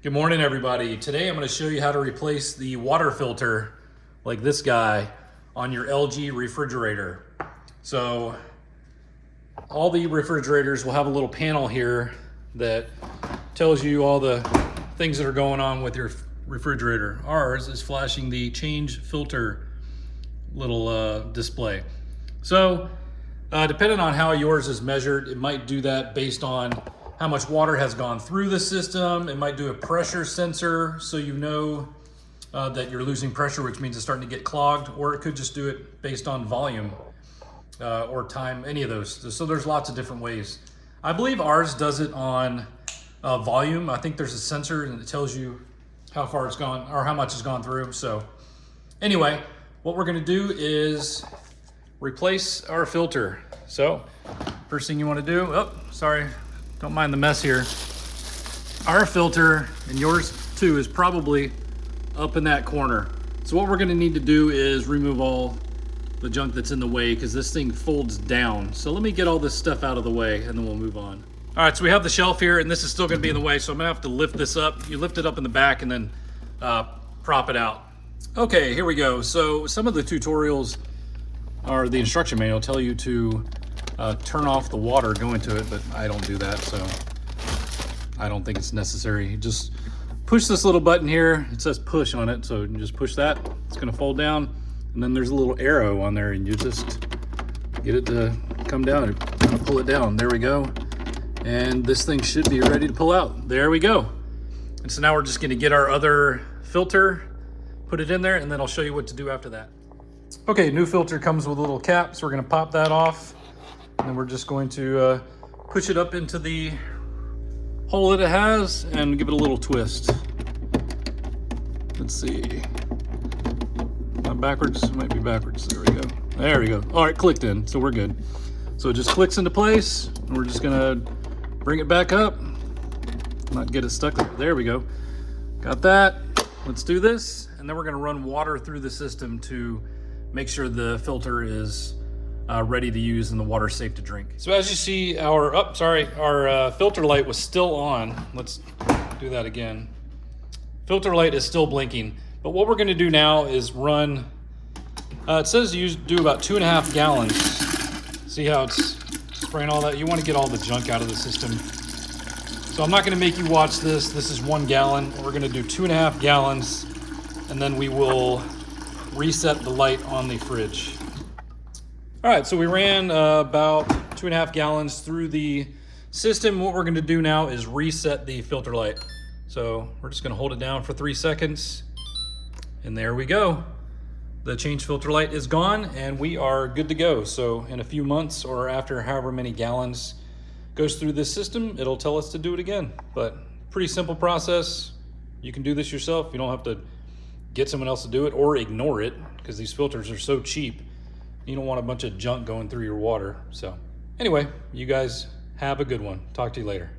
Good morning, everybody. Today I'm going to show you how to replace the water filter like this guy on your LG refrigerator. So all the refrigerators will have a little panel here that tells you all the things that are going on with your refrigerator. Ours is flashing the change filter little display. So depending on how yours is measured, it might do that based on how much water has gone through the system. It might do a pressure sensor so you know that you're losing pressure, which means it's starting to get clogged, or it could just do it based on volume or time, any of those. So there's lots of different ways. I believe ours does it on volume. I think there's a sensor and it tells you how far it's gone or how much has gone through. So anyway, what we're gonna do is replace our filter. So first thing you wanna do, don't mind the mess here. Our filter, and yours too, is probably up in that corner. So what we're gonna need to do is remove all the junk that's in the way because this thing folds down. So let me get all this stuff out of the way and then we'll move on. All right, so we have the shelf here and this is still gonna be in the way, so I'm gonna have to lift this up. You lift it up in the back and then prop it out. Okay, here we go. So some of the tutorials or the instruction manual tell you to turn off the water going to it, but I don't do that, so I don't think it's necessary. You just push this little button here. It says push on it, so you just push that. It's gonna fold down, and then there's a little arrow on there, and you just get it to come down and kind of pull it down. There we go. And this thing should be ready to pull out. There we go. And so now we're just gonna get our other filter, put it in there, and then I'll show you what to do after that. Okay, new filter comes with a little cap, so we're gonna pop that off. And then we're just going to push it up into the hole that it has and give it a little twist. Let's see. Not backwards, it might be backwards. There we go. There we go. All right, clicked in, so we're good. So it just clicks into place, and we're just gonna bring it back up. Not get it stuck there. There we go. Got that. Let's do this, and then we're gonna run water through the system to make sure the filter is ready to use and the water's safe to drink. So as you see, our filter light was still on. Let's do that again. Filter light is still blinking, but what we're gonna do now is run, it says you do about 2.5 gallons. See how it's spraying all that? You wanna get all the junk out of the system. So I'm not gonna make you watch this. This is 1 gallon. We're gonna do 2.5 gallons, and then we will reset the light on the fridge. All right, so we ran about 2.5 gallons through the system. What we're gonna do now is reset the filter light. So we're just gonna hold it down for 3 seconds, and there we go. The change filter light is gone, and we are good to go. So in a few months, or after however many gallons goes through this system, it'll tell us to do it again. But pretty simple process. You can do this yourself. You don't have to get someone else to do it or ignore it, because these filters are so cheap. You don't want a bunch of junk going through your water. So anyway, you guys have a good one. Talk to you later.